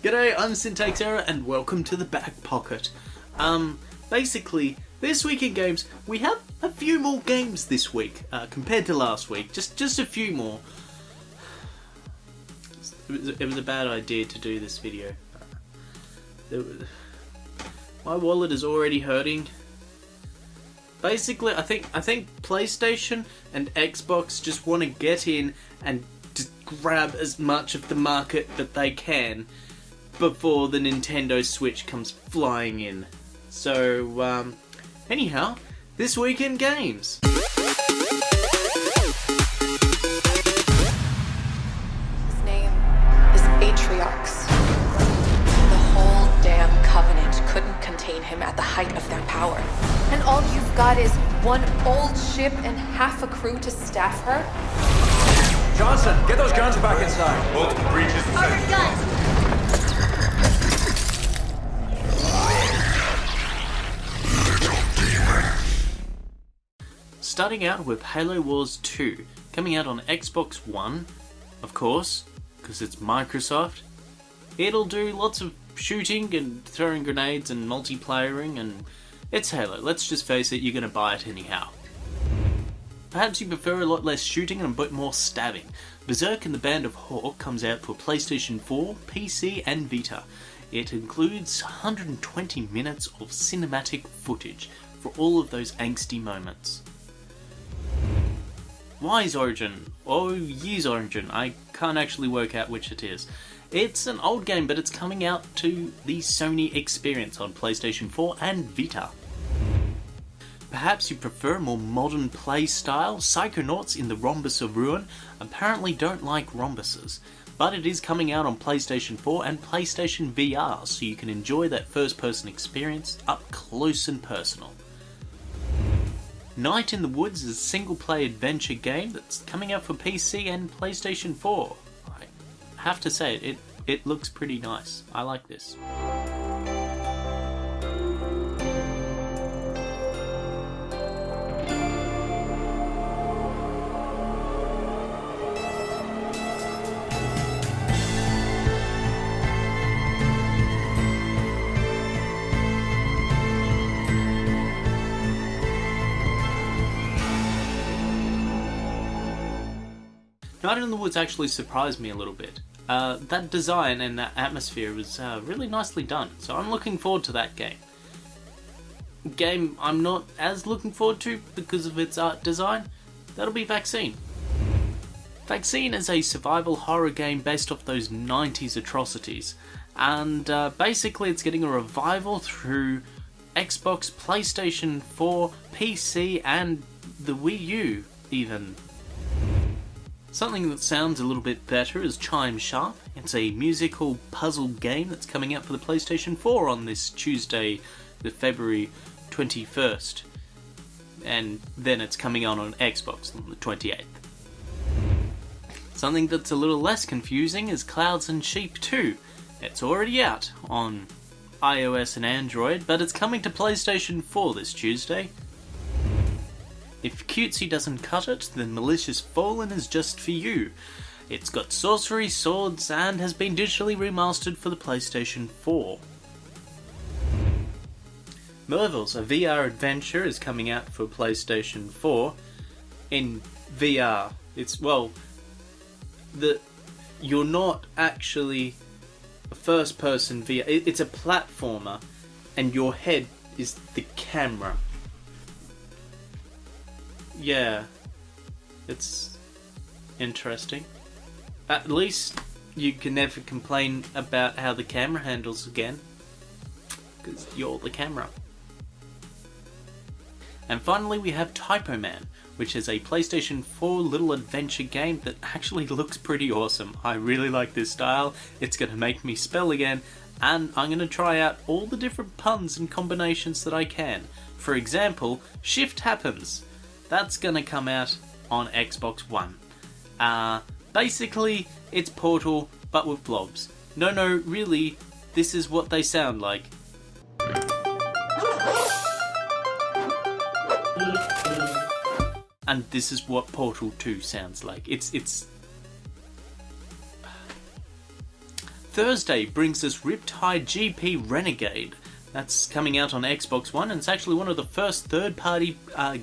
G'day, I'm SyntaxError and welcome to the back pocket. Basically, this week in games, we have a few more games this week compared to last week. Just a few more. It was a bad idea to do this video. My wallet is already hurting. Basically, I think PlayStation and Xbox just want to get in and just grab as much of the market that they can before the Nintendo Switch comes flying in. So, anyhow, this week in games. His name is Atriox. The whole damn Covenant couldn't contain him at the height of their power. And all you've got is one old ship and half a crew to staff her? Johnson, get those guns back inside. Multiple breaches. Armored guns! Starting out with Halo Wars 2, coming out on Xbox One, of course, because it's Microsoft. It'll do lots of shooting and throwing grenades and multiplayering, and it's Halo. Let's just face it, you're going to buy it anyhow. Perhaps you prefer a lot less shooting and a bit more stabbing. Berserk and the Band of Hawk comes out for PlayStation 4, PC and Vita. It includes 120 minutes of cinematic footage for all of those angsty moments. Years Origin, I can't actually work out which it is. It's an old game, but it's coming out to the Sony experience on PlayStation 4 and Vita. Perhaps you prefer a more modern play style. Psychonauts in the Rhombus of Ruin apparently don't like rhombuses, but it is coming out on PlayStation 4 and PlayStation VR, so you can enjoy that first-person experience up close and personal. Night in the Woods is a single-player adventure game that's coming out for PC and PlayStation 4. I have to say, it looks pretty nice. I like this. Night in the Woods actually surprised me a little bit. That design and that atmosphere was really nicely done, so I'm looking forward to that game. Game I'm not as looking forward to because of its art design, that'll be Vaccine. Vaccine is a survival horror game based off those 90s atrocities, and basically it's getting a revival through Xbox, PlayStation 4, PC and the Wii U even. Something that sounds a little bit better is Chime Sharp. It's a musical puzzle game that's coming out for the PlayStation 4 on this Tuesday, the February 21st. And then it's coming out on Xbox on the 28th. Something that's a little less confusing is Clouds and Sheep 2. It's already out on iOS and Android, but it's coming to PlayStation 4 this Tuesday. If cutesy doesn't cut it, then Malicious Fallen is just for you. It's got sorcery, swords, and has been digitally remastered for the PlayStation 4. Mervils, a VR adventure, is coming out for PlayStation 4 in VR. You're not actually a first-person VR. It's a platformer, and your head is the camera. Yeah, it's interesting. At least you can never complain about how the camera handles again, because you're the camera. And finally we have Typo Man, which is a PlayStation 4 little adventure game that actually looks pretty awesome. I really like this style, it's going to make me spell again, and I'm going to try out all the different puns and combinations that I can. For example, Shift Happens. That's gonna come out on Xbox One. Basically, it's Portal, but with blobs. No, really, this is what they sound like. And this is what Portal 2 sounds like. It's Thursday brings us Riptide GP Renegade. That's coming out on Xbox One, and it's actually one of the first third-party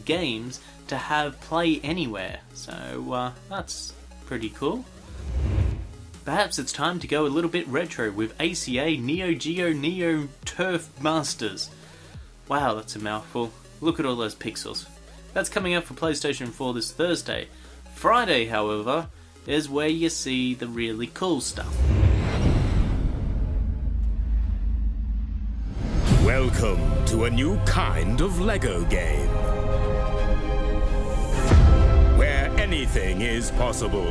games to have Play Anywhere. So that's pretty cool. Perhaps it's time to go a little bit retro with ACA Neo Geo Neo Turf Masters. Wow, that's a mouthful. Look at all those pixels. That's coming out for PlayStation 4 this Thursday. Friday, however, is where you see the really cool stuff. Welcome to a new kind of Lego game, where anything is possible.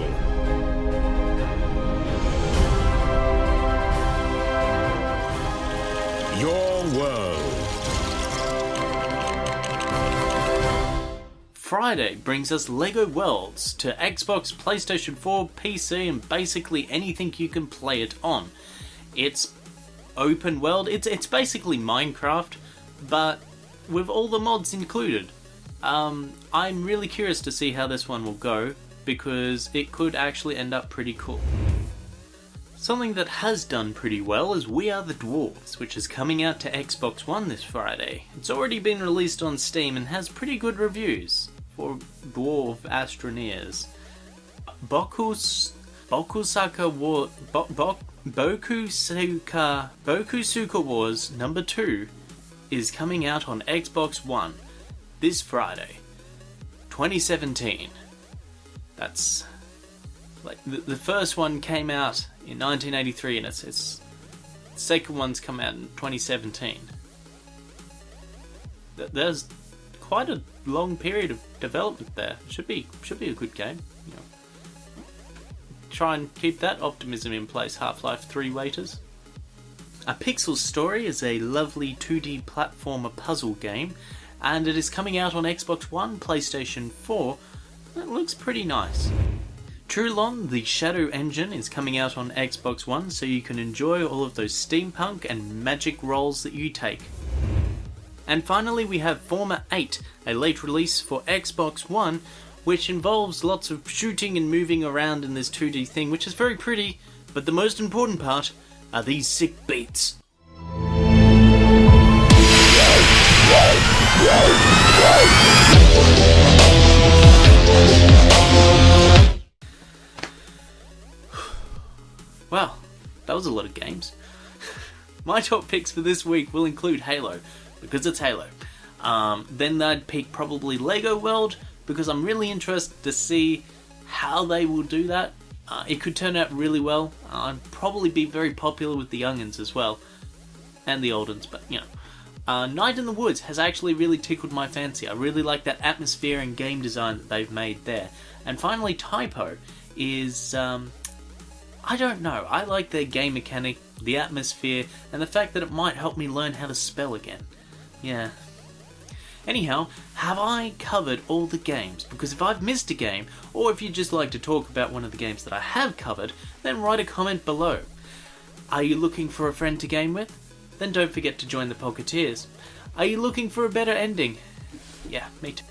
Your world. Friday brings us Lego Worlds to Xbox, PlayStation 4, PC, and basically anything you can play it on. It's open world, it's basically Minecraft, but with all the mods included. I'm really curious to see how this one will go, because it could actually end up pretty cool. Something that has done pretty well is We Are the Dwarves, which is coming out to Xbox One this Friday. It's already been released on Steam and has pretty good reviews for dwarf astroneers. Bokusuka Wars number 2 is coming out on Xbox One this Friday, 2017. That's like the first one came out in 1983, and its second one's come out in 2017. There's quite a long period of development there. Should be a good game. You know, try and keep that optimism in place, Half-Life 3 waiters. A Pixel Story is a lovely 2D platformer puzzle game, and it is coming out on Xbox One, PlayStation 4. It looks pretty nice. Trulon, the Shadow Engine, is coming out on Xbox One, so you can enjoy all of those steampunk and magic rolls that you take. And finally we have Forma 8, a late release for Xbox One, which involves lots of shooting and moving around in this 2D thing, which is very pretty, but the most important part are these sick beats. Well, that was a lot of games. My top picks for this week will include Halo, because it's Halo. Then I'd pick probably Lego World, because I'm really interested to see how they will do that. It could turn out really well. I'd probably be very popular with the youngins as well, and the old uns, but you know. Night in the Woods has actually really tickled my fancy. I really like that atmosphere and game design that they've made there. And finally, Typo is, I don't know, I like their game mechanic, the atmosphere, and the fact that it might help me learn how to spell again. Yeah. Anyhow, have I covered all the games? Because if I've missed a game, or if you'd just like to talk about one of the games that I have covered, then write a comment below. Are you looking for a friend to game with? Then don't forget to join the Pocketeers. Are you looking for a better ending? Yeah, me too.